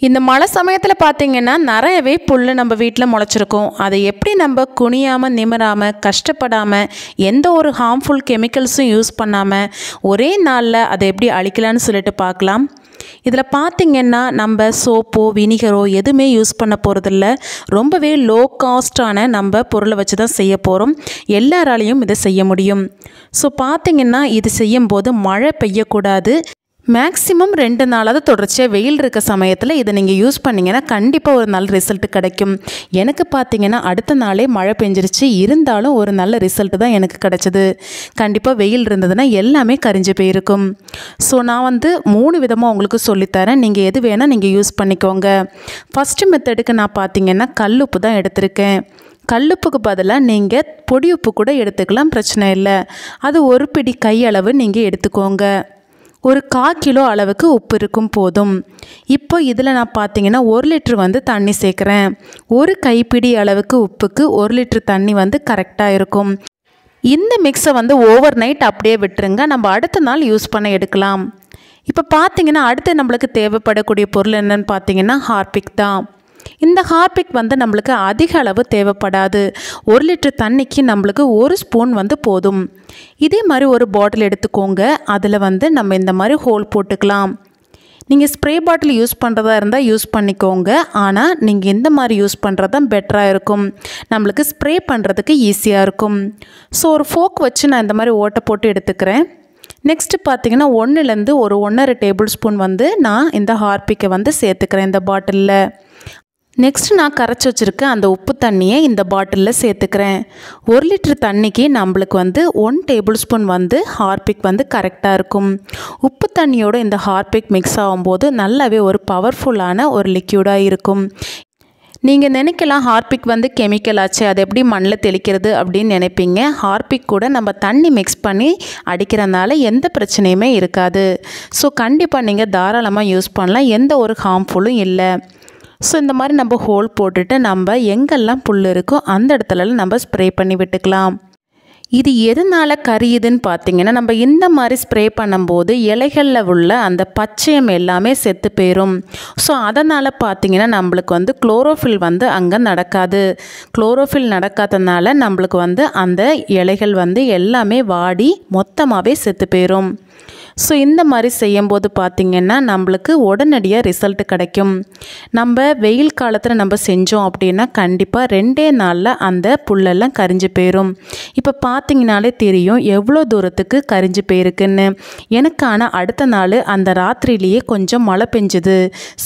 இந்த மழை சமயத்தில் பார்த்திங்கன்னா நிறையவே புல் நம்ம வீட்டில் முளைச்சிருக்கும். அதை எப்படி நம்ம குனியாமல் நிமிராமல் கஷ்டப்படாமல் எந்த ஒரு ஹார்ம்ஃபுல் கெமிக்கல்ஸும் யூஸ் பண்ணாமல் ஒரே நாளில் அதை எப்படி அழிக்கலான்னு சொல்லிட்டு பார்க்கலாம். இதில் பார்த்திங்கன்னா நம்ம சோப்போ வினிகரோ எதுவுமே யூஸ் பண்ண போகிறதில்ல. ரொம்பவே லோ காஸ்டான நம்ம பொருளை வச்சு தான் செய்ய போகிறோம். எல்லாராலையும் இதை செய்ய முடியும். ஸோ பார்த்திங்கன்னா இது செய்யும்போது மழை பெய்யக்கூடாது. மேக்ஸிமம் 2 நாளாவது தொடர்ச்சியாக வெயில் இருக்க சமயத்தில் இதை நீங்கள் யூஸ் பண்ணிங்கன்னா கண்டிப்பாக ஒரு நல்ல ரிசல்ட் கிடைக்கும். எனக்கு பார்த்திங்கன்னா அடுத்த நாளே மழை பெஞ்சிருச்சு. இருந்தாலும் ஒரு நல்ல ரிசல்ட் தான் எனக்கு கிடச்சிது. கண்டிப்பாக வெயில் இருந்ததுன்னா எல்லாமே கரிஞ்சு போயிருக்கும். ஸோ நான் 3 விதமாக உங்களுக்கு சொல்லித்தரேன். நீங்கள் எது வேணால் நீங்கள் யூஸ் பண்ணிக்கோங்க. ஃபஸ்ட்டு மெத்தடுக்கு நான் பார்த்திங்கன்னா கல்லுப்பு தான் எடுத்திருக்கேன். கல்லுப்புக்கு பதிலாக நீங்கள் பொடி உப்பு கூட எடுத்துக்கலாம், பிரச்சனை இல்லை. அது ஒரு பிடி கையளவு நீங்கள் எடுத்துக்கோங்க. ஒரு 1/4 கிலோ அளவுக்கு உப்பு இருக்கும் போதும். இப்போ இதில் நான் பார்த்திங்கன்னா 1 லிட்டர் தண்ணி சேர்க்குறேன். ஒரு கைப்பிடி அளவுக்கு உப்புக்கு 1 லிட்டர் தண்ணி கரெக்டாக இருக்கும். இந்த மிக்ஸை ஓவர் நைட் அப்படியே விட்டுருங்க. நம்ம அடுத்த நாள் யூஸ் பண்ண எடுக்கலாம். இப்போ பார்த்திங்கன்னா அடுத்து நம்மளுக்கு தேவைப்படக்கூடிய பொருள் என்னன்னு பார்த்திங்கன்னா ஹார்பிக் தான். இந்த ஹார்பிக் நம்மளுக்கு அதிக அளவு தேவைப்படாது. 1 லிட்டர் தண்ணிக்கு நம்மளுக்கு 1 ஸ்பூன் போதும். இதே மாதிரி ஒரு பாட்டில் எடுத்துக்கோங்க. அதில் நம்ம இந்த மாதிரி ஹோல் போட்டுக்கலாம். நீங்கள் ஸ்ப்ரே பாட்டில் யூஸ் பண்ணுறதா இருந்தால் யூஸ் பண்ணிக்கோங்க. ஆனால் நீங்கள் இந்த மாதிரி யூஸ் பண்ணுறது தான் பெட்டராக இருக்கும். நம்மளுக்கு ஸ்ப்ரே பண்ணுறதுக்கு ஈஸியாக இருக்கும். ஸோ ஒரு ஃபோக் வச்சு நான் இந்த மாதிரி ஓட்டை போட்டு எடுத்துக்கிறேன். நெக்ஸ்ட்டு பார்த்திங்கன்னா 1லேருந்து ஒரு 1.5 டேபிள் ஸ்பூன் நான் இந்த ஹார்பிக்கை சேர்த்துக்கிறேன் இந்த பாட்டிலில். நெக்ஸ்ட் நான் கரைச்சி வச்சுருக்க அந்த உப்பு தண்ணியை இந்த பாட்டிலில் சேர்த்துக்கிறேன். 1 லிட்டர் தண்ணிக்கு நம்மளுக்கு 1 டேபிள் ஸ்பூன் ஹார்பிக் கரெக்டாக இருக்கும். உப்பு தண்ணியோட இந்த ஹார்பிக் மிக்ஸ் ஆகும்போது நல்லாவே ஒரு பவர்ஃபுல்லான ஒரு லிக்யூடாக இருக்கும். நீங்கள் நினைக்கலாம் ஹார்பிக் கெமிக்கல் ஆச்சு, அதை எப்படி மண்ணில் தெளிக்கிறது அப்படின்னு நினைப்பீங்க. ஹார்பிக் கூட நம்ம தண்ணி மிக்ஸ் பண்ணி அடிக்கிறதுனால எந்த பிரச்சனையுமே இருக்காது. ஸோ கண்டிப்பாக நீங்கள் தாராளமாக யூஸ் பண்ணலாம். எந்த ஒரு ஹார்ம்ஃபுல்லும் இல்லை. ஸோ இந்த மாதிரி நம்ம ஹோல் போட்டுட்டு நம்ம எங்கெல்லாம் புல் இருக்கோ அந்த இடத்துலலாம் நம்ம ஸ்ப்ரே பண்ணி விட்டுக்கலாம். இது எதனால் கரியுதுன்னு பார்த்திங்கன்னா நம்ம இந்த மாதிரி ஸ்ப்ரே பண்ணும்போது இலைகளில் உள்ள அந்த பச்சையம் எல்லாமே செத்து போயிடும். ஸோ அதனால் பார்த்திங்கன்னா நம்மளுக்கு குளோரோஃபில் அங்கே நடக்காது. குளோரோஃபில் நடக்காதனால நம்மளுக்கு அந்த இலைகள் எல்லாமே வாடி மொத்தமாகவே செத்து போயிடும். ஸோ இந்த மாதிரி செய்யும்போது பார்த்திங்கன்னா நம்மளுக்கு உடனடியாக ரிசல்ட் கிடைக்கும். நம்ம வெயில் காலத்தில் நம்ம செஞ்சோம் அப்படின்னா கண்டிப்பாக 2 நாளில் அந்த புல்லெல்லாம் கரிஞ்சு போயிடும். இப்போ பார்த்திங்கனாலே தெரியும் எவ்வளோ தூரத்துக்கு கரிஞ்சு போயிருக்குன்னு. எனக்கு ஆனால் அடுத்த நாள் அந்த ராத்திரிலேயே கொஞ்சம் மழை பெஞ்சுது.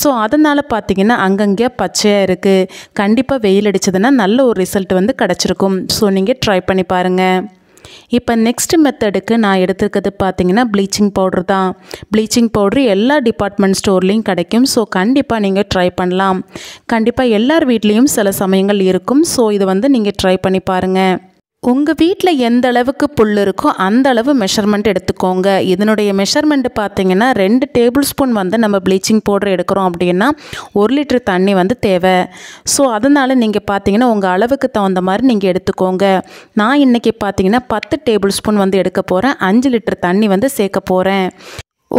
ஸோ அதனால் பார்த்திங்கன்னா அங்கங்கே பச்சையாக இருக்குது. கண்டிப்பாக வெயில் அடித்ததுன்னா நல்ல ஒரு ரிசல்ட் கிடச்சிருக்கும். ஸோ நீங்கள் ட்ரை பண்ணி பாருங்கள். இப்போ நெக்ஸ்ட் மெத்தடுக்கு நான் எடுத்துருக்கிறது பார்த்திங்கன்னா ப்ளீச்சிங் பவுடர் தான். ப்ளீச்சிங் பவுட்ரு எல்லா டிபார்ட்மெண்ட் ஸ்டோர்லேயும் கிடைக்கும். ஸோ கண்டிப்பாக நீங்கள் ட்ரை பண்ணலாம். கண்டிப்பாக எல்லார் வீட்லேயும் சில சமயங்கள் இருக்கும். ஸோ இது நீங்கள் ட்ரை பண்ணி பாருங்கள். உங்கள் வீட்டில் எந்த அளவுக்கு புல் இருக்கோ அந்த அளவு மெஷர்மெண்ட் எடுத்துக்கோங்க. இதனுடைய மெஷர்மெண்ட்டு பார்த்திங்கன்னா 2 டேபிள் ஸ்பூன் நம்ம ப்ளீச்சிங் பவுடர் எடுக்கிறோம் அப்படின்னா 1 லிட்டர் தண்ணி தேவை. ஸோ அதனால் நீங்கள் பார்த்திங்கன்னா உங்கள் அளவுக்கு தகுந்த மாதிரி நீங்கள் எடுத்துக்கோங்க. நான் இன்றைக்கி பார்த்திங்கன்னா 10 டேபிள் ஸ்பூன் எடுக்க போகிறேன். 5 லிட்டர் தண்ணி சேர்க்க போகிறேன்.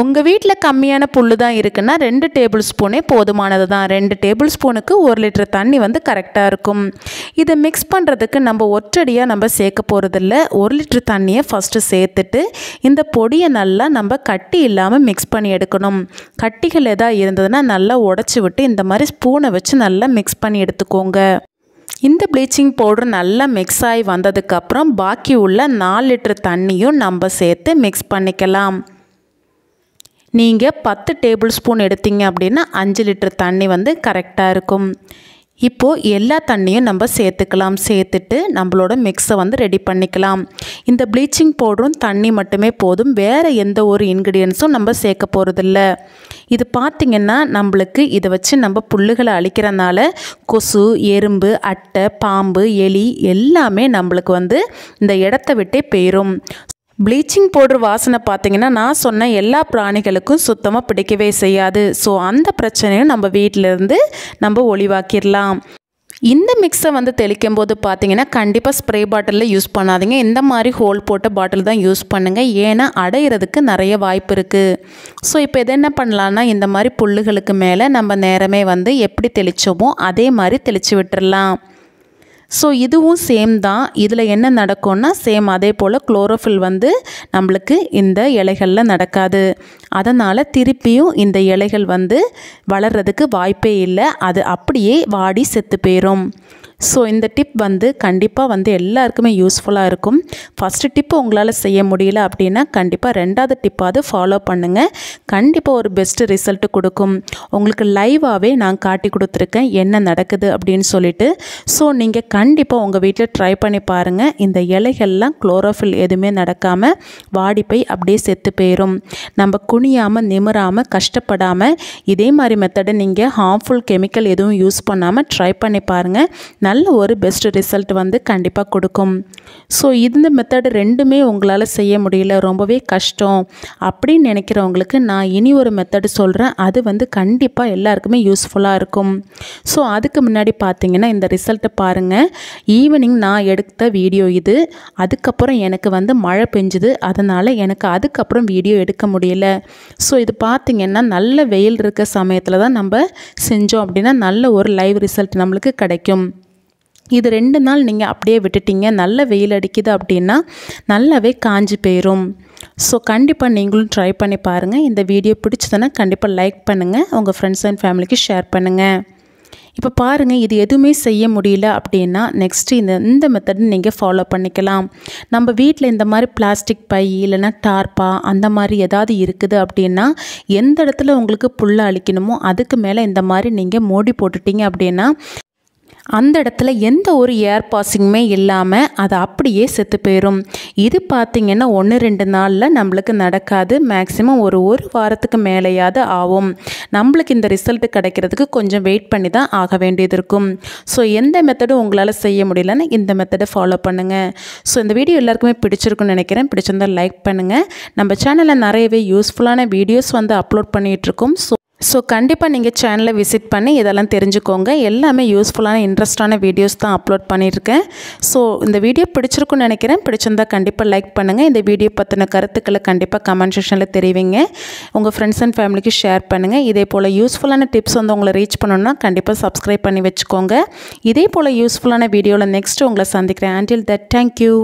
உங்கள் வீட்டில் கம்மியான புல் தான் இருக்குன்னா 2 டேபிள் ஸ்பூனே போதுமானது தான். 2 டேபிள் ஸ்பூனுக்கு 1 லிட்டர் தண்ணி கரெக்டாக இருக்கும். இதை மிக்ஸ் பண்ணுறதுக்கு நம்ம ஒற்றடியாக நம்ம சேர்க்க போகிறதில்ல. 1 லிட்டர் தண்ணியை ஃபஸ்ட்டு சேர்த்துட்டு இந்த பொடியை நல்லா நம்ம கட்டி இல்லாமல் மிக்ஸ் பண்ணி எடுக்கணும். கட்டிகள் எதாவது இருந்ததுன்னா நல்லா உடச்சி விட்டு இந்த மாதிரி ஸ்பூனை வச்சு நல்லா மிக்ஸ் பண்ணி எடுத்துக்கோங்க. இந்த ப்ளீச்சிங் பவுடர் நல்லா மிக்ஸ் ஆகி வந்ததுக்கப்புறம் பாக்கி உள்ள 4 லிட்டர் தண்ணியும் நம்ம சேர்த்து மிக்ஸ் பண்ணிக்கலாம். நீங்கள் 10 டேபிள் ஸ்பூன் எடுத்தீங்க அப்படின்னா 5 லிட்டர் தண்ணி கரெக்டாக இருக்கும். இப்போது எல்லா தண்ணியும் நம்ம சேர்த்துக்கலாம். சேர்த்துட்டு நம்மளோட மிக்ஸை ரெடி பண்ணிக்கலாம். இந்த ப்ளீச்சிங் பவுடரும் தண்ணி மட்டுமே போதும். வேறு எந்த ஒரு இன்க்ரீடியன்ஸும் நம்ம சேர்க்க போகிறதில்ல. இது பார்த்திங்கன்னா நம்மளுக்கு இதை வச்சு நம்ம புல்லுகளை அழிக்கிறனால கொசு, எறும்பு, அட்டை, பாம்பு, எலி எல்லாமே நம்மளுக்கு இந்த இடத்த விட்டே போயிடும். ப்ளீச்சிங் பவுடர் வாசனை பார்த்திங்கன்னா நான் சொன்ன எல்லா பிராணிகளுக்கும் சுத்தமாக பிடிக்கவே செய்யாது. ஸோ அந்த பிரச்சனையும் நம்ம வீட்டிலேருந்து நம்ம ஒளிவாக்கிடலாம். இந்த மிக்ஸை வந்து தெளிக்கும் போது பார்த்தீங்கன்னா கண்டிப்பாக ஸ்ப்ரே பாட்டிலில் யூஸ் பண்ணாதீங்க. இந்த மாதிரி ஹோல் போட்ட பாட்டில் தான் யூஸ் பண்ணுங்கள். ஏன்னா அடையிறதுக்கு நிறைய வாய்ப்பு இருக்குது. ஸோ இப்போ இதை என்ன பண்ணலான்னா, இந்த மாதிரி புல்லுகளுக்கு மேலே நம்ம நேரமே வந்து எப்படி தெளித்தோமோ அதே மாதிரி தெளித்து விட்டுடலாம். ஸோ இதுவும் சேம் தான். இதில் என்ன நடக்கும்னா சேம் அதே போல் குளோரோஃபில் வந்து நம்மளுக்கு இந்த இலைகளில் நடக்காது. அதனால் திருப்பியும் இந்த இலைகள் வந்து வளர்கிறதுக்கு வாய்ப்பே இல்லை. அது அப்படியே வாடி செத்து போயிடும். ஸோ இந்த டிப் வந்து கண்டிப்பாக வந்து எல்லாருக்குமே யூஸ்ஃபுல்லாக இருக்கும். ஃபஸ்ட்டு டிப்பு உங்களால் செய்ய முடியல அப்படின்னா கண்டிப்பாக ரெண்டாவது டிப்பாவது ஃபாலோ பண்ணுங்கள். கண்டிப்பாக ஒரு பெஸ்ட்டு ரிசல்ட்டு கொடுக்கும். உங்களுக்கு லைவாகவே நான் காட்டி கொடுத்துருக்கேன் என்ன நடக்குது அப்படின்னு சொல்லிட்டு. ஸோ நீங்கள் கண்டிப்பாக உங்கள் வீட்டில் ட்ரை பண்ணி பாருங்கள். இந்த இலைகள்லாம் குளோரோஃபில் எதுவுமே நடக்காமல் வாடி போய் அப்படியே செத்து போயிடும். நம்ம குனியாமல் நிமிராமல் கஷ்டப்படாமல் இதே மாதிரி மெத்தடை நீங்கள் ஹார்ம்ஃபுல் கெமிக்கல் எதுவும் யூஸ் பண்ணாமல் ட்ரை பண்ணி பாருங்கள். நல்ல ஒரு பெஸ்ட் ரிசல்ட் வந்து கண்டிப்பாக கொடுக்கும். ஸோ இந்த மெத்தட் ரெண்டுமே உங்களால் செய்ய முடியல, ரொம்பவே கஷ்டம் அப்படின்னு நினைக்கிறவங்களுக்கு நான் இனி ஒரு மெத்தடு சொல்கிறேன். அது வந்து கண்டிப்பாக எல்லாருக்குமே யூஸ்ஃபுல்லாக இருக்கும். ஸோ அதுக்கு முன்னாடி பார்த்தீங்கன்னா இந்த ரிசல்ட்டை பாருங்கள். ஈவினிங் நான் எடுத்த வீடியோ இது. அதுக்கப்புறம் எனக்கு வந்து மழை பெஞ்சுது. அதனால் எனக்கு அதுக்கப்புறம் வீடியோ எடுக்க முடியல. ஸோ இது பார்த்திங்கன்னா நல்ல வெயில் இருக்க சமயத்தில் தான் நம்ம செஞ்சோம் அப்படின்னா நல்ல ஒரு லைவ் ரிசல்ட் நம்மளுக்கு கிடைக்கும். இது 2 நாள் நீங்கள் அப்படியே விட்டுட்டீங்க, நல்ல வெயில் அடிக்குது அப்படின்னா நல்லாவே காஞ்சி போயிடும். ஸோ கண்டிப்பாக நீங்களும் ட்ரை பண்ணி பாருங்கள். இந்த வீடியோ பிடிச்சதுன்னா கண்டிப்பாக லைக் பண்ணுங்கள், உங்கள் ஃப்ரெண்ட்ஸ் அண்ட் ஃபேமிலிக்கு ஷேர் பண்ணுங்கள். இப்போ பாருங்கள், இது எதுவுமே செய்ய முடியல அப்படின்னா நெக்ஸ்ட்டு இந்த மெத்தட் நீங்கள் ஃபாலோ பண்ணிக்கலாம். நம்ம வீட்டில் இந்த மாதிரி பிளாஸ்டிக் பை இல்லைன்னா டார்ப்பா அந்த மாதிரி ஏதாவது இருக்குது அப்படின்னா எந்த இடத்துல உங்களுக்கு புல்லை அழிக்கணுமோ அதுக்கு மேலே இந்த மாதிரி நீங்கள் மூடி போட்டுட்டீங்க அப்படின்னா அந்த இடத்துல எந்த ஒரு ஏர் பாசிங்குமே இல்லாமல் அது அப்படியே செத்து போயிடும். இது பார்த்திங்கன்னா 1-2 நாளில் நம்மளுக்கு நடக்காது. மேக்ஸிமம் ஒரு வாரத்துக்கு மேலேயாவது ஆகும். நம்மளுக்கு இந்த ரிசல்ட் கிடைக்கிறதுக்கு கொஞ்சம் வெயிட் பண்ணி தான் ஆக வேண்டியது இருக்கும். ஸோ எந்த மெத்தடும் உங்களால் செய்ய முடியலன்னா இந்த மெத்தடை ஃபாலோ பண்ணுங்கள். ஸோ இந்த வீடியோ எல்லாருக்குமே பிடிச்சிருக்குன்னு நினைக்கிறேன். பிடிச்சிருந்தால் லைக் பண்ணுங்கள். நம்ம சேனலில் நிறையவே யூஸ்ஃபுல்லான வீடியோஸ் வந்து அப்லோட் பண்ணிகிட்ருக்கோம். ஸோ கண்டிப்பாக நீங்கள் சேனலை விசிட் பண்ணி இதெல்லாம் தெரிஞ்சுக்கோங்க. எல்லாமே யூஸ்ஃபுல்லான இன்ட்ரெஸ்டான வீடியோஸ் தான் அப்லோட் பண்ணியிருக்கேன். ஸோ இந்த வீடியோ பிடிச்சிருக்குன்னு நினைக்கிறேன். பிடிச்சிருந்தால் கண்டிப்பாக லைக் பண்ணுங்கள். இந்த வீடியோ பற்றின கருத்துக்களை கண்டிப்பாக கமெண்ட் செக்ஷனில் தெரிவிங்க. உங்கள் ஃப்ரெண்ட்ஸ் அண்ட் ஃபேமிலிக்கு ஷேர் பண்ணுங்கள். இதே போல் யூஸ்ஃபுல்லான டிப்ஸ் வந்து உங்களை ரீச் பண்ணணுன்னா கண்டிப்பாக சப்ஸ்கிரைப் பண்ணி வச்சுக்கோங்க. இதே போல் யூஸ்ஃபுல்லான வீடியோவில் நெக்ஸ்ட்டு உங்களை சந்திக்கிறேன். Until that, thank you.